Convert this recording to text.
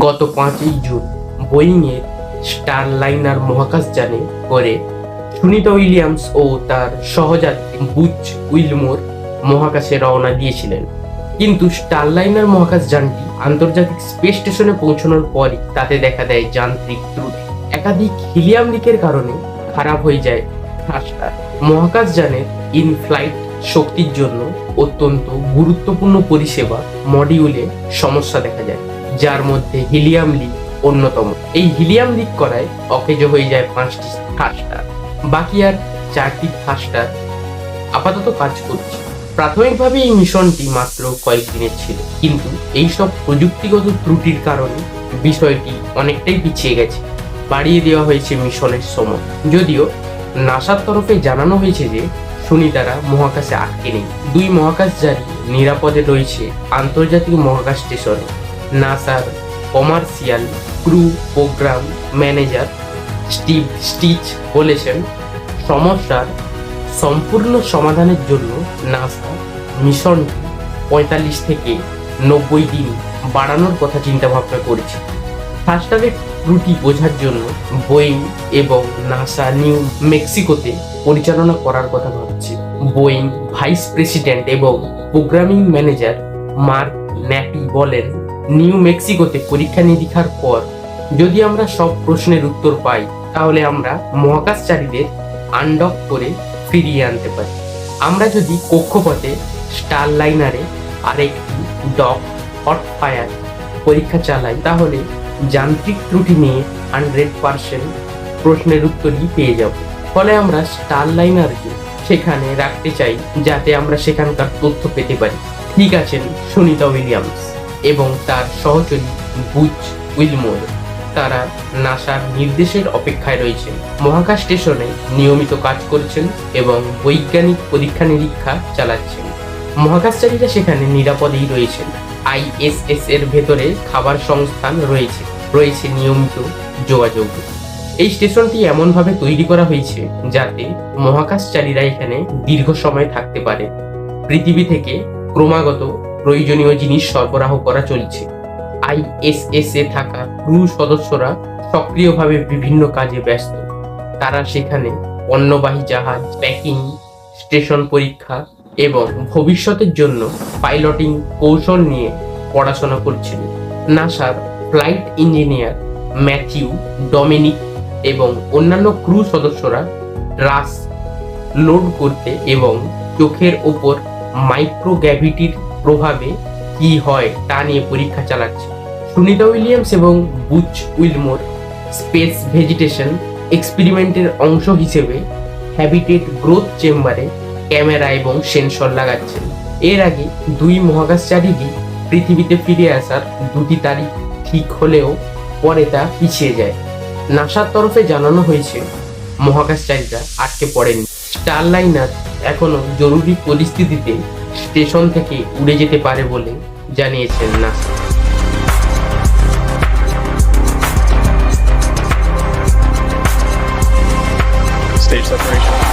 গত 5ই June বোয়িংয়ের Starliner মহাকাশযানে করে Sunita Williams ও তার সহযাত্রী বুচ উইলমোর মহাকাশে রওনা দিয়েছিলেন। কিন্তু স্টারলাইনার মহাকাশযানটি আন্তর্জাতিক স্পেস স্টেশনে পৌঁছানোর পরই তাতে দেখা দেয় যান্ত্রিক ত্রুটি। একাধিক হিলিয়াম লিকের কারণে খারাপ হয়ে যায় থ্রাস্টার। মহাকাশযানের ইন ফ্লাইট শক্তির জন্য অত্যন্ত গুরুত্বপূর্ণ পরিষেবা মডিউলে সমস্যা দেখা যায়, যার মধ্যে হিলিয়াম লিক অন্যতম। এই হিলিয়াম লিক করায় অকেজো হয়ে যায় 5টি থ্রাস্টার। বাকি আর 4টি থ্রাস্টার আপাতত কাজ করছে। প্রাথমিকভাবে এই মিশনটি মাত্র কয়েকদিনের ছিল, কিন্তু এইসব প্রযুক্তিগত ত্রুটির কারণে বিষয়টি অনেকটাই পিছিয়ে গেছে। বাড়িয়ে দেওয়া হয়েছে মিশনের সময়। যদিও নাসার তরফে জানানো হয়েছে যে সুনিতারা মহাকাশে আটকে নেই। 2 মহাকাশযাত্রী নিরাপদে রয়েছে আন্তর্জাতিক মহাকাশ স্টেশনে। নাসার commercial crew program manager Steve Stich বলেছেন, সমস্যার সম্পূর্ণ সমাধানের জন্য নাসা মিশনটি 45 থেকে 90 দিন বাড়ানোর কথা চিন্তাভাবনা করেছে। থ্রাস্টারের ত্রুটি বোঝার জন্য বোয়িং এবং নাসা নিউ মেক্সিকোতে পরিচালনা করার কথা ভাবছে। বোয়িং ভাইস প্রেসিডেন্ট এবং প্রোগ্রামিং ম্যানেজার মার্ক ন্যাপি বলেন, নিউ মেক্সিকোতে পরীক্ষা নিরীক্ষার পর যদি আমরা সব প্রশ্নের উত্তর পাই, তাহলে আমরা মহাকাশচারীদের আনডক করে ফিরিয়ে আনতে পারি। আমরা যদি কক্ষপথে স্টারলাইনারে আরেকটি ডক হট ফায়ার পরীক্ষা চালাই, তাহলে যান্ত্রিক ত্রুটি নিয়ে 100% প্রশ্নের উত্তরই পেয়ে যাব। ফলে আমরা স্টারলাইনারকে সেখানে রাখতে চাই, যাতে আমরা সেখানকার তথ্য পেতে পারি। ঠিক আছেন সুনিতা উইলিয়ামস এবং তার সহচরী বুচ উইলমোর। তারা নাসার নির্দেশের অপেক্ষায় রয়েছেন, মহাকাশ স্টেশনে নিয়মিত কাজ করছেন এবং বৈজ্ঞানিক পরীক্ষা নিরীক্ষা চালাচ্ছেন। মহাকাশচারীরা সেখানে নিরাপদেই রয়েছেন। ISS এর ভেতরে খাবার সংস্থান রয়েছে নিয়মিত যোগাযোগ। এই স্টেশনটি এমনভাবে তৈরি করা হয়েছে যাতে মহাকাশচারীরা এখানে দীর্ঘ সময় থাকতে পারে। পৃথিবী থেকে ক্রমাগত প্রয়োজনীয় জিনিস সরবরাহ করা চলছে। ISS এ থাকা ক্রু সদস্যরা সক্রিয়ভাবে বিভিন্ন কাজে ব্যস্ত। তারা সেখানে পণ্যবাহী জাহাজ প্যাকিং, স্টেশন পরীক্ষা এবং ভবিষ্যতের জন্য পাইলটিং কৌশল নিয়ে পড়াশোনা করছেন। নাসার ফ্লাইট ইঞ্জিনিয়ার ম্যাথিউ, ডমিনিক এবং অন্যান্য ক্রু সদস্যরা রাস লোড করতে এবং চোখের ওপর মাইক্রোগ্র্যাভিটির প্রভাবে কি হয় তা নিয়ে পরীক্ষা চালাচ্ছে। সুনিতা উইলিয়ামস এবং বুচ উইলমোর স্পেস ভেজিটেশন এক্সপেরিমেন্টের অংশ হিসেবে হ্যাবিটেট গ্রোথ চেম্বারে ক্যামেরা এবং সেন্সর লাগাচ্ছেন। এর আগে 2 মহাকাশচারীরই পৃথিবীতে ফিরে আসার 2টি তারিখ ঠিক হলেও পরে তা পিছিয়ে যায়। নাসার তরফে জানানো হয়েছে মহাকাশচারীরা আটকে পড়েনি। স্টারলাইনার এখনো জরুরি পরিস্থিতিতে স্টেশন থেকে উড়ে যেতে পারে বলে জানিয়েছেন নাসা। Stage separation.